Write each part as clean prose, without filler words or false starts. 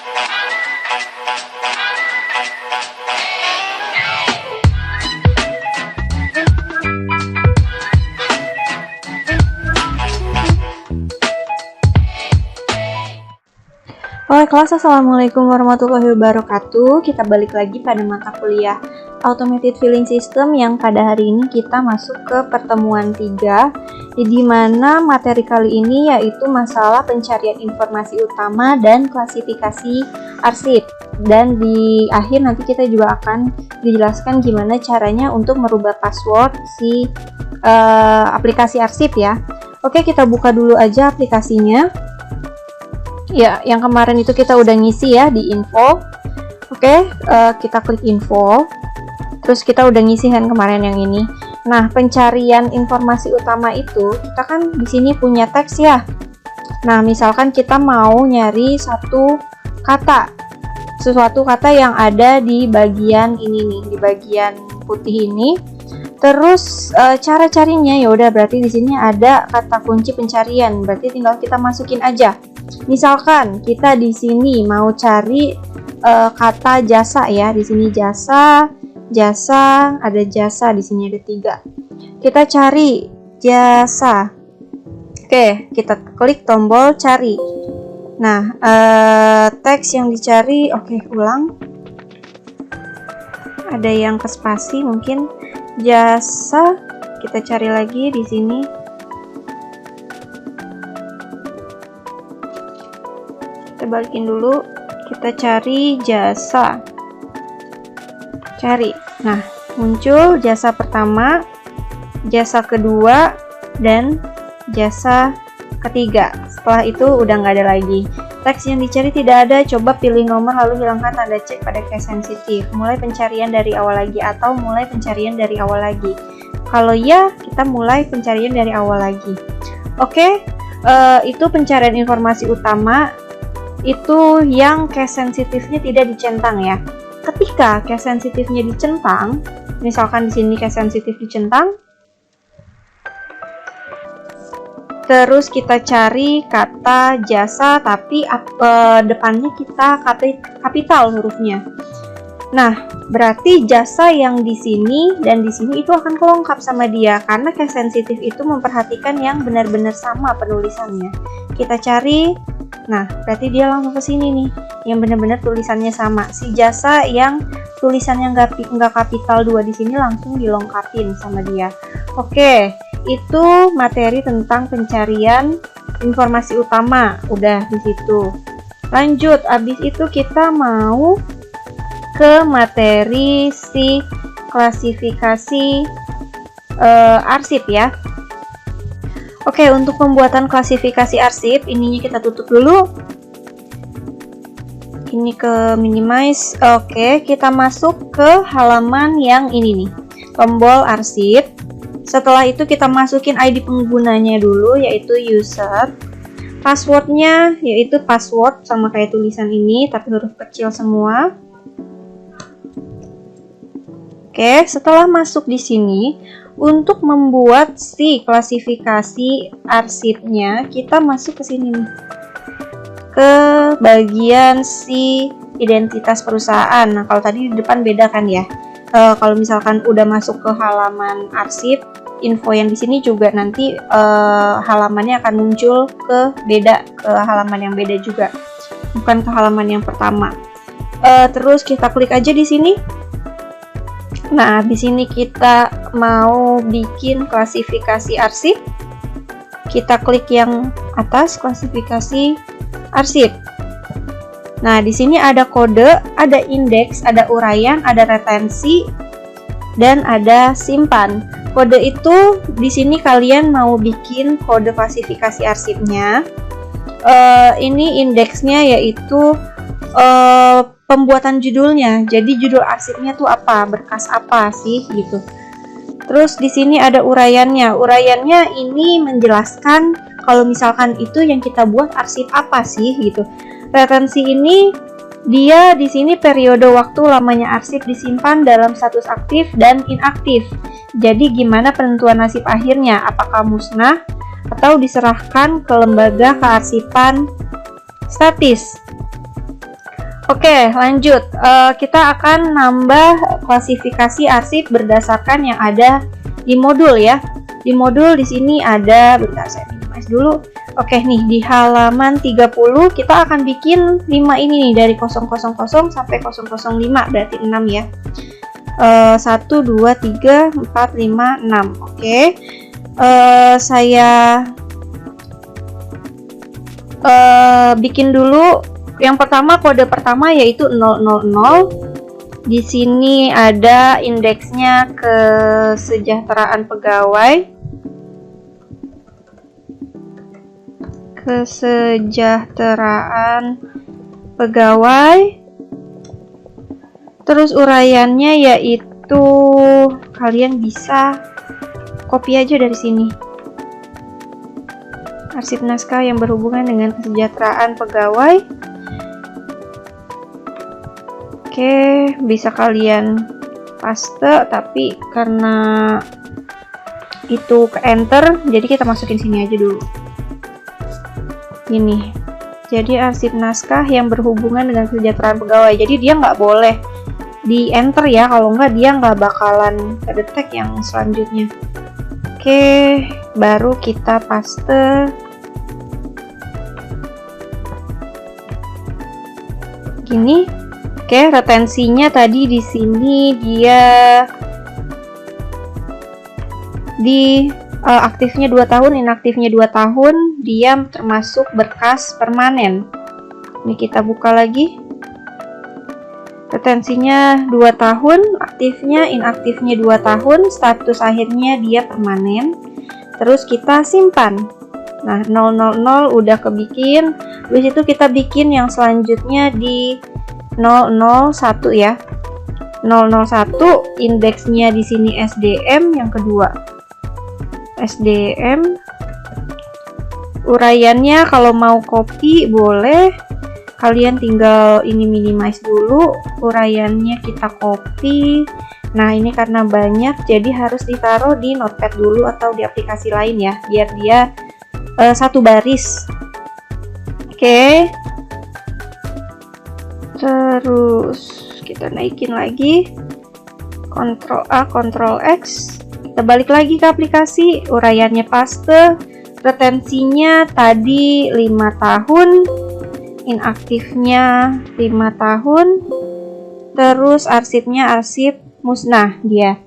Oke kelas, assalamualaikum warahmatullahi wabarakatuh. Kita balik lagi pada mata kuliah Automated Filling System yang pada hari ini kita masuk ke pertemuan 3, di mana materi kali ini yaitu masalah pencarian informasi utama dan klasifikasi arsip. Dan di akhir nanti kita juga akan dijelaskan gimana caranya untuk merubah password si aplikasi arsip ya. Oke, kita buka dulu aja aplikasinya. Ya, yang kemarin itu kita udah ngisi ya di info. Oke, kita klik info. Terus kita udah ngisi kan kemarin yang ini. Nah, pencarian informasi utama itu kita kan di sini punya teks ya. Nah, misalkan kita mau nyari sesuatu kata yang ada di bagian ini nih, di bagian putih ini. Terus cara carinya ya udah berarti di sini ada kata kunci pencarian. Berarti tinggal kita masukin aja. Misalkan kita di sini mau cari kata jasa ya, di sini jasa, ada jasa di sini ada 3. Kita cari jasa. Oke, kita klik tombol cari. Nah, teks yang dicari, oke, ulang. Ada yang ke spasi mungkin jasa. Kita cari lagi di sini. Kita balikin dulu, kita cari jasa, cari. Nah, muncul jasa pertama, jasa kedua, dan jasa ketiga. Setelah itu udah nggak ada lagi. Teks yang dicari tidak ada, coba pilih nomor lalu hilangkan tanda cek pada case sensitif. Mulai pencarian dari awal lagi atau mulai pencarian dari awal lagi. Kalau ya, kita mulai pencarian dari awal lagi. Oke, itu pencarian informasi utama. Itu yang case sensitifnya tidak dicentang ya. Ketika case sensitifnya dicentang, misalkan di sini case sensitif dicentang, terus kita cari kata jasa tapi depannya kita kapital hurufnya. Nah, berarti jasa yang di sini dan di sini itu akan kelengkap sama dia karena case sensitif itu memperhatikan yang benar-benar sama penulisannya. Kita cari. Nah, berarti dia langsung ke sini nih, yang benar-benar tulisannya sama. Si jasa yang tulisannya nggak kapital 2 di sini langsung dilengkapin sama dia. Oke, itu materi tentang pencarian informasi utama. Udah di situ. Lanjut, abis itu kita mau ke materi si klasifikasi arsip ya. Oke, untuk pembuatan klasifikasi arsip, ininya kita tutup dulu. Ini ke minimize. Oke, kita masuk ke halaman yang ini nih, tombol arsip. Setelah itu kita masukin ID penggunanya dulu, yaitu user. Passwordnya yaitu password sama kayak tulisan ini, tapi huruf kecil semua. Oke, setelah masuk di sini, untuk membuat si klasifikasi arsipnya, kita masuk ke sini nih, ke bagian si identitas perusahaan. Nah, kalau tadi di depan beda kan ya. Kalau misalkan udah masuk ke halaman arsip, info yang di sini juga nanti halamannya akan muncul ke halaman yang beda juga, bukan ke halaman yang pertama. Terus kita klik aja di sini. Nah, di sini kita mau bikin klasifikasi arsip. Kita klik yang atas, klasifikasi arsip. Nah, di sini ada kode, ada indeks, ada uraian, ada retensi, dan ada simpan. Kode itu di sini kalian mau bikin kode klasifikasi arsipnya. Ini indeksnya yaitu pembuatan judulnya. Jadi judul arsipnya tuh apa, berkas apa sih gitu. Terus di sini ada uraiannya. Uraiannya ini menjelaskan kalau misalkan itu yang kita buat arsip apa sih gitu. Retensi ini dia di sini periode waktu lamanya arsip disimpan dalam status aktif dan inaktif. Jadi gimana penentuan nasib akhirnya? Apakah musnah atau diserahkan ke lembaga kearsipan statis? Oke, lanjut. Kita akan nambah klasifikasi arsip berdasarkan yang ada di modul ya. Di modul di sini ada, bentar saya minimize dulu. Oke nih, di halaman 30 kita akan bikin 5 ini nih, dari 000 sampai 005, berarti 6 ya. 1, 2, 3, 4, 5, 6. Oke. Saya bikin dulu. Yang pertama, kode pertama yaitu 000. Di sini ada indeksnya kesejahteraan pegawai. Kesejahteraan pegawai. Terus uraiannya yaitu, kalian bisa copy aja dari sini. Arsip naskah yang berhubungan dengan kesejahteraan pegawai. Oke, bisa kalian paste, tapi karena itu ke enter, jadi kita masukin sini aja dulu. Ini, jadi arsip naskah yang berhubungan dengan kesejahteraan pegawai. Jadi dia nggak boleh di enter ya, kalau nggak dia nggak bakalan kedetek yang selanjutnya. Oke, baru kita paste. Gini. Oke, retensinya tadi di sini dia di aktifnya 2 tahun, inaktifnya 2 tahun, dia termasuk berkas permanen. Ini kita buka lagi. Retensinya 2 tahun, aktifnya, inaktifnya 2 tahun, status akhirnya dia permanen. Terus kita simpan. Nah, 000 udah kebikin. Habis itu kita bikin yang selanjutnya di 001 ya. 001 indeksnya di sini SDM yang kedua. SDM. Uraiannya kalau mau copy boleh. Kalian tinggal ini minimize dulu. Uraiannya kita copy. Nah, ini karena banyak jadi harus ditaruh di notepad dulu atau di aplikasi lain ya, biar dia satu baris. Oke. Terus kita naikin lagi, Ctrl A, Ctrl X, kita balik lagi ke aplikasi, uraiannya paste, retensinya tadi 5 tahun, inaktifnya 5 tahun, terus arsipnya arsip musnah dia.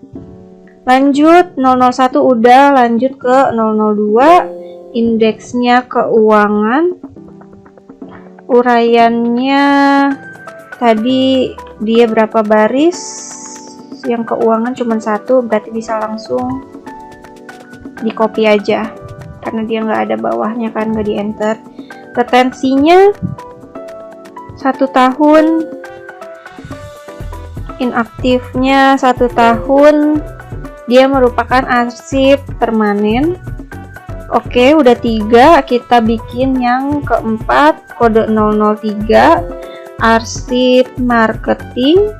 Lanjut, 001 udah, lanjut ke 002, indeksnya keuangan, uraiannya tadi dia berapa baris, yang keuangan cuma 1, berarti bisa langsung di copy aja karena dia nggak ada bawahnya kan, nggak di enter. Retensinya 1 tahun, inaktifnya 1 tahun, dia merupakan arsip permanen. Oke, udah 3, kita bikin yang keempat, kode 003, arsip marketing.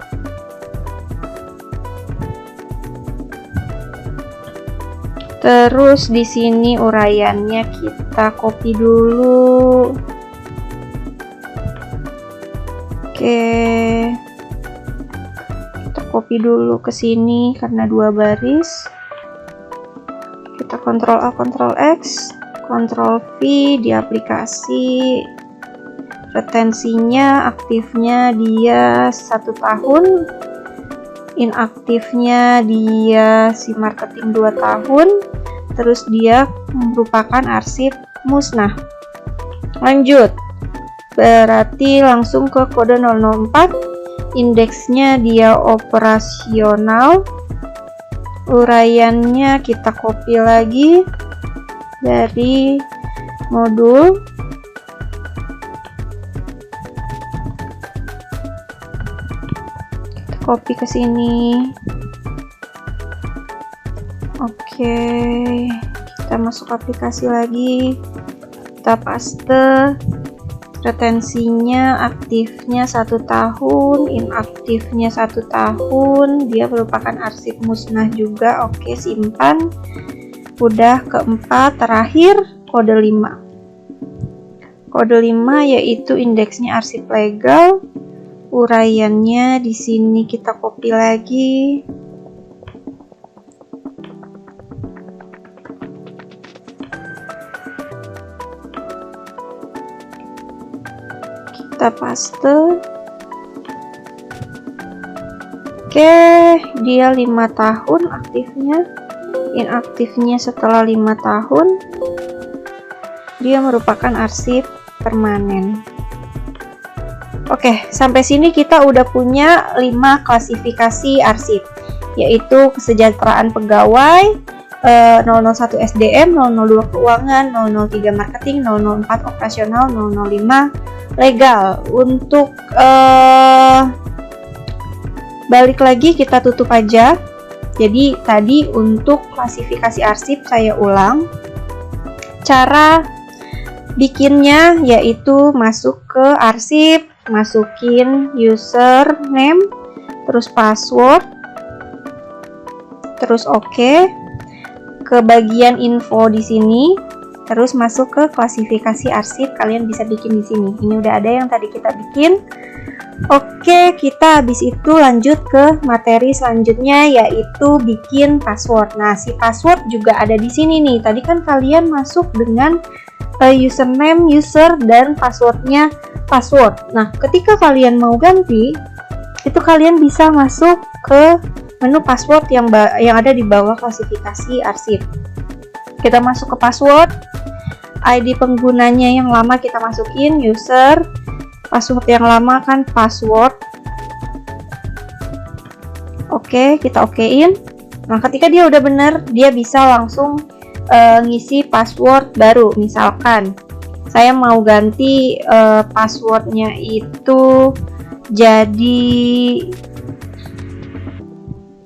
Terus di sini uraiannya kita copy dulu. Oke. Kita copy dulu ke sini karena 2 baris. Kita Ctrl A, Ctrl X, Ctrl V di aplikasi. Retensinya, aktifnya dia 1 tahun, inaktifnya dia si marketing 2 tahun, terus dia merupakan arsip musnah. Lanjut, berarti langsung ke kode 004, indeksnya dia operasional, uraiannya kita copy lagi dari modul. Copy ke sini. Oke, kita masuk aplikasi lagi, kita paste. Retensinya, aktifnya 1 tahun, inaktifnya 1 tahun, dia merupakan arsip musnah juga. Oke, simpan. Udah keempat, terakhir kode 5. Kode 5 yaitu indeksnya arsip legal, uraiannya di sini kita copy lagi. Kita paste. Oke, dia 5 tahun aktifnya. Inaktifnya setelah 5 tahun. Dia merupakan arsip permanen. Oke, sampai sini kita udah punya 5 klasifikasi arsip, yaitu kesejahteraan pegawai, 001 SDM, 002 keuangan, 003 marketing, 004 operasional, 005 legal. Untuk balik lagi kita tutup aja. Jadi tadi untuk klasifikasi arsip saya ulang. Cara bikinnya yaitu masuk ke arsip, masukin username, terus password, terus oke. Ke bagian info di sini, terus masuk ke klasifikasi arsip. Kalian bisa bikin di sini. Ini udah ada yang tadi kita bikin. Oke, kita habis itu lanjut ke materi selanjutnya, yaitu bikin password. Nah, si password juga ada di sini nih. Tadi kan kalian masuk dengan username, user, dan passwordnya password. Nah, ketika kalian mau ganti, itu kalian bisa masuk ke menu password yang ada di bawah klasifikasi arsip. Kita masuk ke password, ID penggunanya yang lama kita masukin, user, password yang lama kan password. Oke, kita okein. Nah, ketika dia udah bener, dia bisa langsung ngisi password baru. Misalkan saya mau ganti passwordnya itu jadi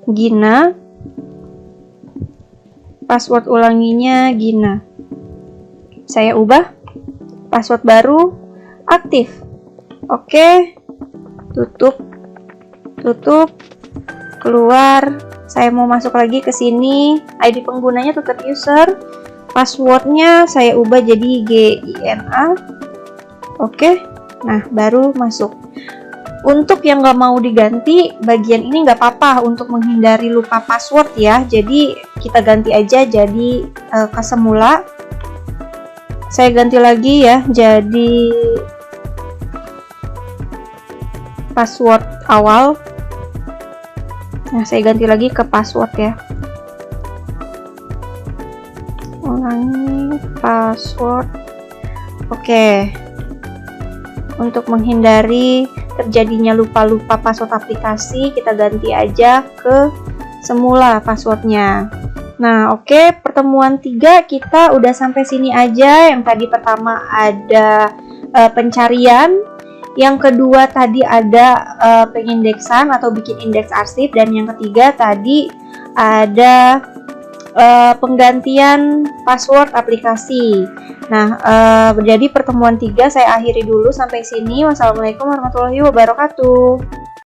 Gina, password ulanginya Gina. Saya ubah, password baru aktif. Oke, tutup, keluar. Saya mau masuk lagi ke sini. ID penggunanya tetap user, passwordnya saya ubah jadi GINA. Oke, nah baru masuk. Untuk yang nggak mau diganti, bagian ini nggak apa-apa untuk menghindari lupa password ya. Jadi kita ganti aja jadi ke semula. Saya ganti lagi ya, jadi password awal. Nah, saya ganti lagi ke password ya. Ulangi password. Oke. Untuk menghindari terjadinya lupa-lupa password aplikasi, kita ganti aja ke semula passwordnya. Nah, oke, pertemuan 3 kita udah sampai sini aja. Yang tadi pertama ada pencarian, yang kedua tadi ada pengindeksan atau bikin indeks arsip, dan yang ketiga tadi ada penggantian password aplikasi. Nah, jadi pertemuan 3 saya akhiri dulu sampai sini. Wassalamualaikum warahmatullahi wabarakatuh.